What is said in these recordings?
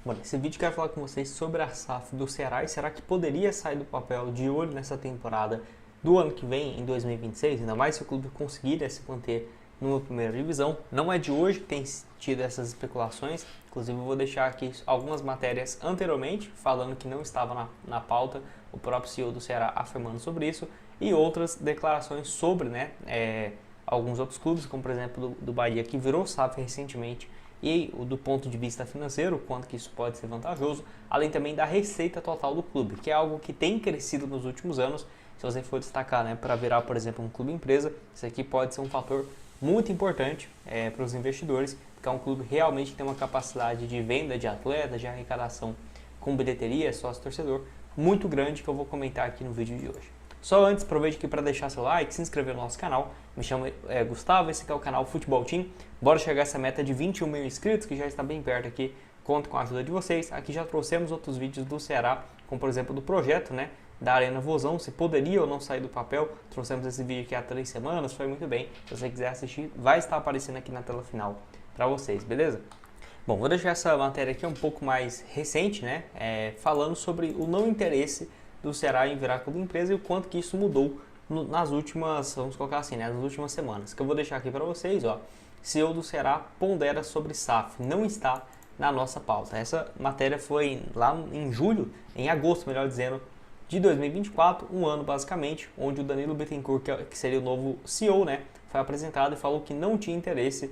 Bom, nesse vídeo eu quero falar com vocês sobre a SAF do Ceará e será que poderia sair do papel de olho nessa temporada do ano que vem, em 2026, ainda mais se o clube conseguir se manter numa primeira divisão. Não é de hoje que tem tido essas especulações, inclusive eu vou deixar aqui algumas matérias anteriormente, falando que não estava na pauta, o próprio CEO do Ceará afirmando sobre isso, e outras declarações sobre alguns outros clubes, como por exemplo do Bahia, que virou SAF recentemente, e do ponto de vista financeiro, quanto que isso pode ser vantajoso, além também da receita total do clube, que é algo que tem crescido nos últimos anos. Se você for destacar, para virar, por exemplo, um clube empresa, isso aqui pode ser um fator muito importante para os investidores, porque é um clube realmente que tem uma capacidade de venda de atletas, de arrecadação com bilheteria, sócio-torcedor, muito grande, que eu vou comentar aqui no vídeo de hoje. Só antes, aproveite aqui para deixar seu like, se inscrever no nosso canal. Me chamo Gustavo, esse aqui é o canal Futebol Team. Bora chegar a essa meta de 21 mil inscritos, que já está bem perto aqui. Conto com a ajuda de vocês. Aqui já trouxemos outros vídeos do Ceará, como por exemplo do projeto, da Arena Vozão, se poderia ou não sair do papel. Trouxemos esse vídeo aqui há 3 semanas, foi muito bem. Se você quiser assistir, vai estar aparecendo aqui na tela final para vocês, beleza? Bom, vou deixar essa matéria aqui um pouco mais recente, falando sobre o não interesse do Ceará em virar clube empresa e o quanto que isso mudou nas últimas, vamos colocar assim, nas últimas semanas. Que eu vou deixar aqui para vocês, CEO do Ceará pondera sobre SAF, não está na nossa pauta. Essa matéria foi lá em agosto, melhor dizendo, de 2024, um ano basicamente, onde o Danilo Bittencourt, que seria o novo CEO, foi apresentado e falou que não tinha interesse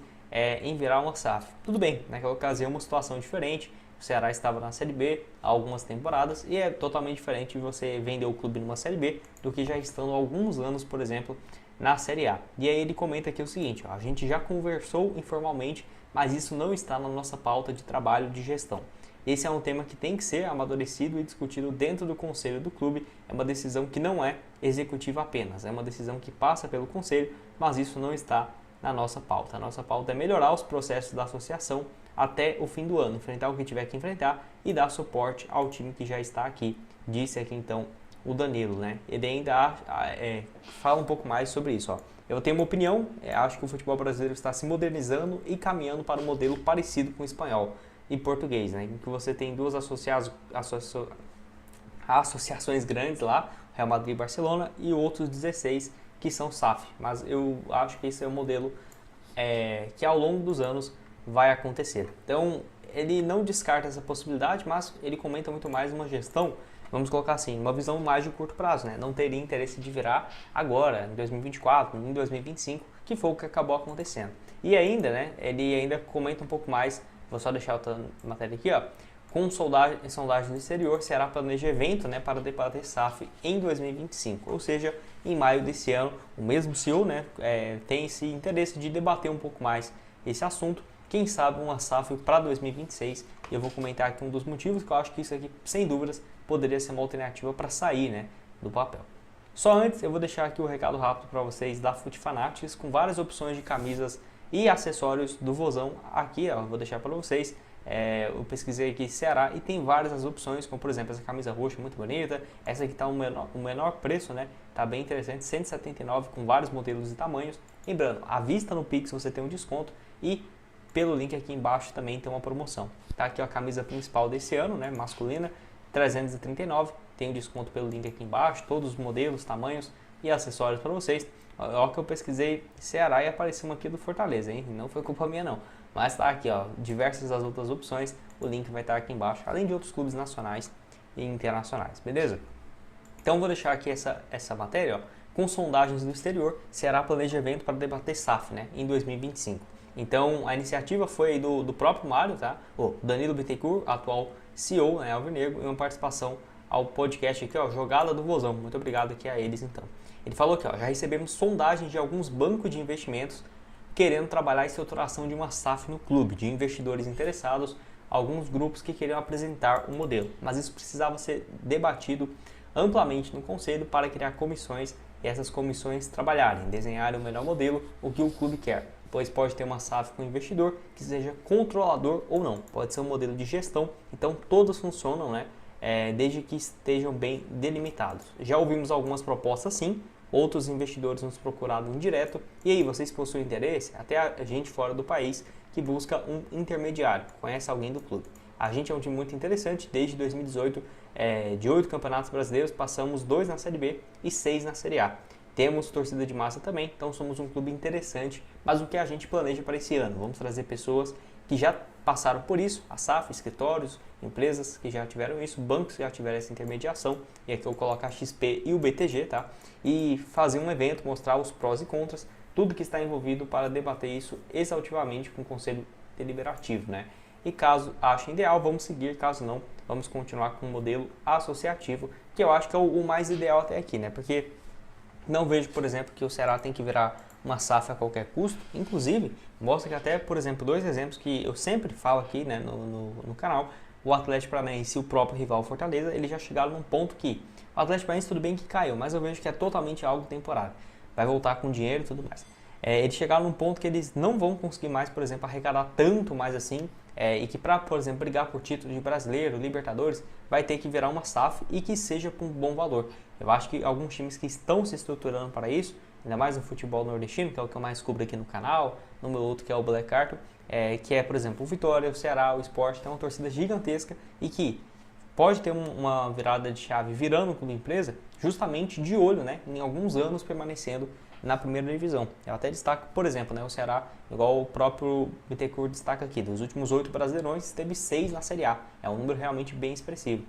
em virar uma SAF. Tudo bem, naquela ocasião uma situação diferente. O Ceará estava na Série B há algumas temporadas e é totalmente diferente de você vender o clube numa Série B do que já estando há alguns anos, por exemplo, na Série A. E aí ele comenta aqui o seguinte, a gente já conversou informalmente, mas isso não está na nossa pauta de trabalho de gestão. Esse é um tema que tem que ser amadurecido e discutido dentro do conselho do clube. É uma decisão que não é executiva apenas, é uma decisão que passa pelo conselho, mas isso não está na nossa pauta. A nossa pauta é melhorar os processos da associação até o fim do ano, enfrentar o que tiver que enfrentar e dar suporte ao time que já está aqui, disse aqui então o Danilo, Ele ainda fala um pouco mais sobre isso, Eu tenho uma opinião, acho que o futebol brasileiro está se modernizando e caminhando para um modelo parecido com o espanhol e português, em que você tem duas associações grandes lá, Real Madrid e Barcelona, e outros 16 que são SAF, mas eu acho que esse é um modelo que ao longo dos anos vai acontecer. Então, ele não descarta essa possibilidade, mas ele comenta muito mais uma gestão, vamos colocar assim, uma visão mais de curto prazo, Não teria interesse de virar agora, em 2024, em 2025, que foi o que acabou acontecendo. E ainda, ele ainda comenta um pouco mais, vou só deixar outra matéria aqui, com sondagem do exterior, Ceará planeja evento, para debater SAF em 2025, ou seja, em maio desse ano, o mesmo CEO, tem esse interesse de debater um pouco mais esse assunto, quem sabe uma SAF para 2026, e eu vou comentar aqui um dos motivos que eu acho que isso aqui, sem dúvidas, poderia ser uma alternativa para sair do papel. Só antes, eu vou deixar aqui o recado rápido para vocês da Fut Fanatics, com várias opções de camisas e acessórios do Vozão. Aqui, eu vou deixar para vocês. Eu pesquisei aqui Ceará e tem várias opções, como por exemplo essa camisa roxa muito bonita, essa aqui está o menor preço, tá bem interessante, 179 com vários modelos e tamanhos. Lembrando, à vista no Pix você tem um desconto e pelo link aqui embaixo também tem uma promoção. Tá aqui a camisa principal desse ano, masculina, 339, tem um desconto pelo link aqui embaixo, todos os modelos, tamanhos e acessórios para vocês. Olha que eu pesquisei Ceará e apareceu uma aqui do Fortaleza, hein? Não foi culpa minha não. Mas tá aqui, diversas as outras opções, o link vai estar aqui embaixo, além de outros clubes nacionais e internacionais, beleza? Então vou deixar aqui essa matéria, com sondagens do exterior, Ceará planeja evento para debater SAF, em 2025. Então a iniciativa foi do próprio Mário, o Danilo Bittencourt, atual CEO, alvinegro, e uma participação ao podcast aqui, Jogada do Vozão. Muito obrigado aqui a eles então. Ele falou que já recebemos sondagens de alguns bancos de investimentos querendo trabalhar a estruturação de uma SAF no clube, de investidores interessados, alguns grupos que queriam apresentar um modelo, mas isso precisava ser debatido amplamente no conselho para criar comissões e essas comissões trabalharem, desenharem o melhor modelo, o que o clube quer, pois pode ter uma SAF com investidor que seja controlador ou não, pode ser um modelo de gestão, então todos funcionam, desde que estejam bem delimitados. Já ouvimos algumas propostas sim, outros investidores nos procuraram direto, e aí vocês possuem interesse? Até a gente fora do país que busca um intermediário, conhece alguém do clube. A gente é um time muito interessante, desde 2018, de 8 campeonatos brasileiros, passamos 2 na Série B e 6 na Série A. Temos torcida de massa também, então somos um clube interessante, mas o que a gente planeja para esse ano? Vamos trazer pessoas que já passaram por isso, a SAF, escritórios, empresas que já tiveram isso, bancos que já tiveram essa intermediação, e aqui eu coloco a XP e o BTG, tá? E fazer um evento, mostrar os prós e contras, tudo que está envolvido para debater isso exaustivamente com o Conselho Deliberativo, né? E caso achem ideal, vamos seguir, caso não, vamos continuar com o modelo associativo, que eu acho que é o mais ideal até aqui, né? Porque não vejo, por exemplo, que o Ceará tem que virar uma SAF a qualquer custo. Inclusive, mostra que até, por exemplo, 2 exemplos que eu sempre falo aqui, né, no canal, o Atlético Paranaense e o próprio rival Fortaleza, eles já chegaram num ponto que o Atlético Paranaense tudo bem que caiu, mas eu vejo que é totalmente algo temporário. Vai voltar com dinheiro e tudo mais. Eles chegaram num ponto que eles não vão conseguir mais, por exemplo, arrecadar tanto mais assim, e que para, por exemplo, brigar por título de brasileiro, Libertadores, vai ter que virar uma SAF e que seja com um bom valor. Eu acho que alguns times que estão se estruturando para isso, ainda mais no futebol nordestino, que é o que eu mais cubro aqui no canal, no meu outro que é o Black Carton, que é, por exemplo, o Vitória, o Ceará, o Sport, tem uma torcida gigantesca e que pode ter uma virada de chave virando como empresa, justamente de olho, né, em alguns anos permanecendo na primeira divisão. Eu até destaco, por exemplo, né, o Ceará, igual o próprio Bittencourt destaca aqui, dos últimos 8 brasileirões, teve 6 na Série A. É um número realmente bem expressivo.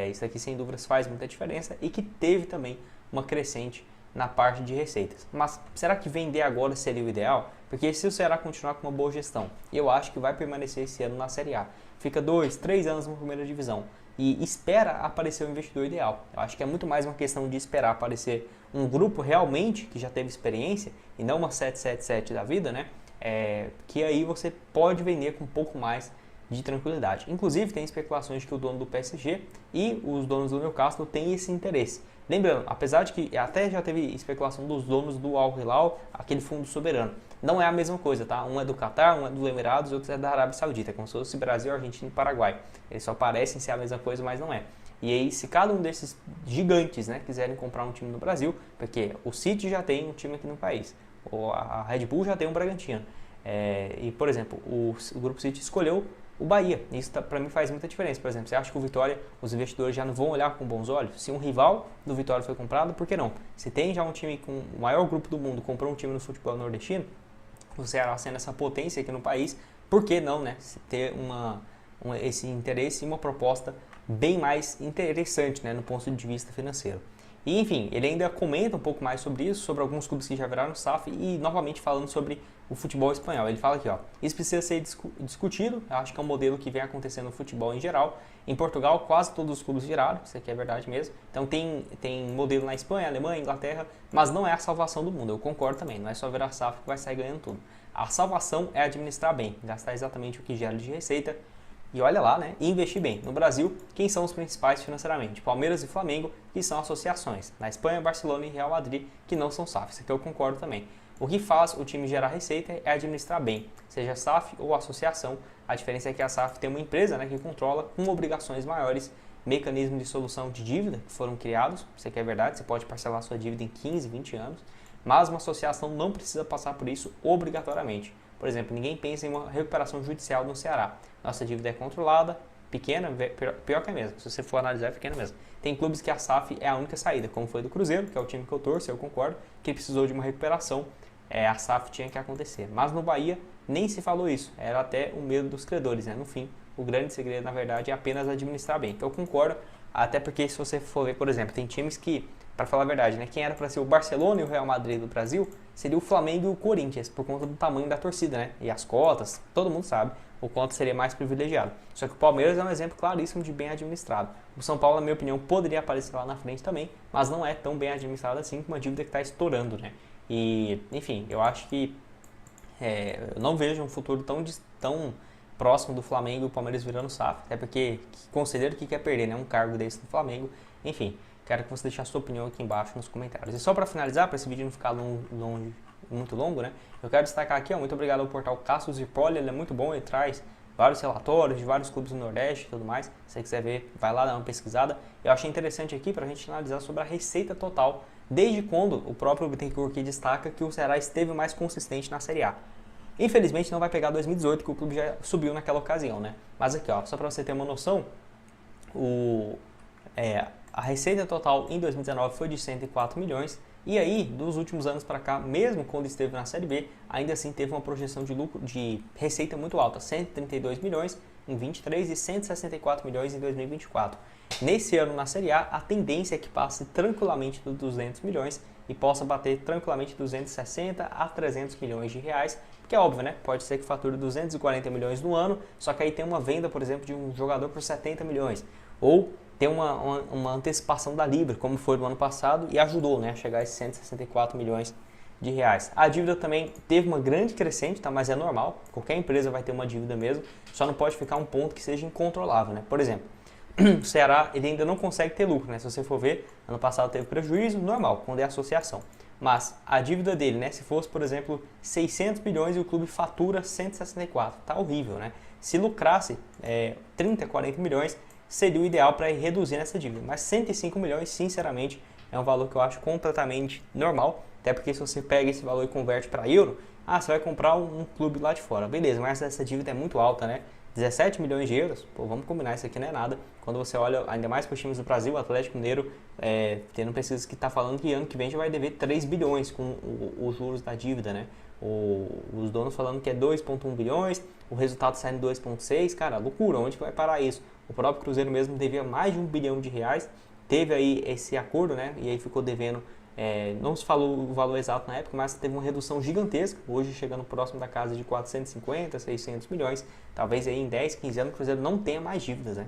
Isso aqui, sem dúvidas, faz muita diferença e que teve também uma crescente na parte de receitas. Mas será que vender agora seria o ideal? Porque se o Ceará continuar com uma boa gestão, eu acho que vai permanecer esse ano na Série A. Fica 2, 3 anos na primeira divisão e espera aparecer o investidor ideal. Eu acho que é muito mais uma questão de esperar aparecer um grupo realmente que já teve experiência e não uma 777 da vida, né? Que aí você pode vender com um pouco mais de tranquilidade. Inclusive tem especulações de que o dono do PSG e os donos do Newcastle têm esse interesse. Lembrando, apesar de que até já teve especulação dos donos do Al Hilal, aquele fundo soberano. Não é a mesma coisa, tá? Um é do Catar, um é dos Emirados, outro é da Arábia Saudita, como se fosse Brasil, Argentina e Paraguai. Eles só parecem ser a mesma coisa, mas não é. E aí, se cada um desses gigantes, né, quiserem comprar um time no Brasil, porque o City já tem um time aqui no país, ou a Red Bull já tem um Bragantino. E, por exemplo, o Grupo City escolheu o Bahia. Isso para mim faz muita diferença. Por exemplo, você acha que o Vitória, os investidores já não vão olhar com bons olhos? Se um rival do Vitória foi comprado, por que não? Se tem já um time com o maior grupo do mundo, comprou um time no futebol nordestino, o Ceará sendo essa potência aqui no país, por que não, né? Ter esse interesse e uma proposta bem mais interessante, né, no ponto de vista financeiro. E, enfim, ele ainda comenta um pouco mais sobre isso, sobre alguns clubes que já viraram SAF e, novamente, falando sobre o futebol espanhol. Ele fala aqui, ó, isso precisa ser discutido, eu acho que é um modelo que vem acontecendo no futebol em geral. Em Portugal, quase todos os clubes viraram, isso aqui é verdade mesmo. Então, tem modelo na Espanha, Alemanha, Inglaterra, mas não é a salvação do mundo, eu concordo também, não é só virar SAF que vai sair ganhando tudo. A salvação é administrar bem, gastar exatamente o que gera de receita, e olha lá, né? E investir bem. No Brasil, quem são os principais financeiramente? Palmeiras e Flamengo, que são associações. Na Espanha, Barcelona e Real Madrid, que não são SAF. Isso aqui eu concordo também. O que faz o time gerar receita é administrar bem, seja SAF ou associação. A diferença é que a SAF tem uma empresa, né, que controla com obrigações maiores, mecanismos de solução de dívida que foram criados. Isso aqui é verdade, você pode parcelar sua dívida em 15, 20 anos, mas uma associação não precisa passar por isso obrigatoriamente. Por exemplo, ninguém pensa em uma recuperação judicial no Ceará. Nossa dívida é controlada, pequena, pior que é mesmo. Se você for analisar, é pequena mesmo. Tem clubes que a SAF é a única saída, como foi do Cruzeiro, que é o time que eu torço, eu concordo, que precisou de uma recuperação, a SAF tinha que acontecer. Mas no Bahia nem se falou isso, era até o medo dos credores, né? No fim, o grande segredo, na verdade, é apenas administrar bem. Então eu concordo, até porque se você for ver, por exemplo, tem times que, para falar a verdade, né, quem era para ser o Barcelona e o Real Madrid do Brasil, seria o Flamengo e o Corinthians, por conta do tamanho da torcida, né? E as cotas, todo mundo sabe, o quanto seria mais privilegiado. Só que o Palmeiras é um exemplo claríssimo de bem administrado. O São Paulo, na minha opinião, poderia aparecer lá na frente também, mas não é tão bem administrado assim, com uma dívida que está estourando, né? E, enfim, eu acho que eu não vejo um futuro tão próximo do Flamengo e o Palmeiras virando SAF, até porque considero que quer perder, né, um cargo desse no Flamengo. Enfim, quero que você deixe a sua opinião aqui embaixo nos comentários. E só para finalizar, para esse vídeo não ficar muito longo, né, eu quero destacar aqui, muito obrigado ao portal Cassius Zirpoli, ele é muito bom, ele traz vários relatórios de vários clubes do Nordeste e tudo mais. Se você quiser ver, vai lá dar uma pesquisada. Eu achei interessante aqui para a gente analisar sobre a receita total, desde quando o próprio Bittencourt aqui destaca que o Ceará esteve mais consistente na Série A. Infelizmente não vai pegar 2018, que o clube já subiu naquela ocasião, né? Mas aqui, ó, só para você ter uma noção, a receita total em 2019 foi de 104 milhões, e aí, dos últimos anos para cá, mesmo quando esteve na Série B, ainda assim teve uma projeção de lucro, de receita muito alta, 132 milhões em 23 e 164 milhões em 2024. Nesse ano na Série A, a tendência é que passe tranquilamente dos 200 milhões e possa bater tranquilamente 260 a 300 milhões de reais, porque é óbvio, né? Pode ser que fature 240 milhões no ano, só que aí tem uma venda, por exemplo, de um jogador por 70 milhões, ou tem uma antecipação da Libra, como foi no ano passado, e ajudou, né, a chegar a esses 164 milhões de reais. A dívida também teve uma grande crescente, tá? Mas é normal, qualquer empresa vai ter uma dívida mesmo, só não pode ficar um ponto que seja incontrolável, né? Por exemplo, o Ceará ele ainda não consegue ter lucro, né? Se você for ver, ano passado teve prejuízo, normal, quando é associação. Mas a dívida dele, né, se fosse, por exemplo, 600 milhões e o clube fatura 164, tá horrível, né? Se lucrasse 30, 40 milhões, seria o ideal para ir reduzindo essa dívida. Mas 105 milhões, sinceramente, é um valor que eu acho completamente normal, até porque se você pega esse valor e converte para euro, você vai comprar um clube lá de fora. Beleza, mas essa dívida é muito alta, né? 17 milhões de euros, pô, vamos combinar, isso aqui não é nada. Quando você olha ainda mais para os times do Brasil, o Atlético Mineiro, tendo pesquisas que está falando que ano que vem já vai dever 3 bilhões com os juros da dívida, né? Os donos falando que é 2,1 bilhões, o resultado saindo 2,6, cara, loucura, onde que vai parar isso? O próprio Cruzeiro mesmo devia mais de 1 bilhão de reais, teve aí esse acordo, né? E aí ficou devendo, não se falou o valor exato na época, mas teve uma redução gigantesca, hoje chegando próximo da casa de 450, 600 milhões, talvez aí em 10, 15 anos o Cruzeiro não tenha mais dívidas, né?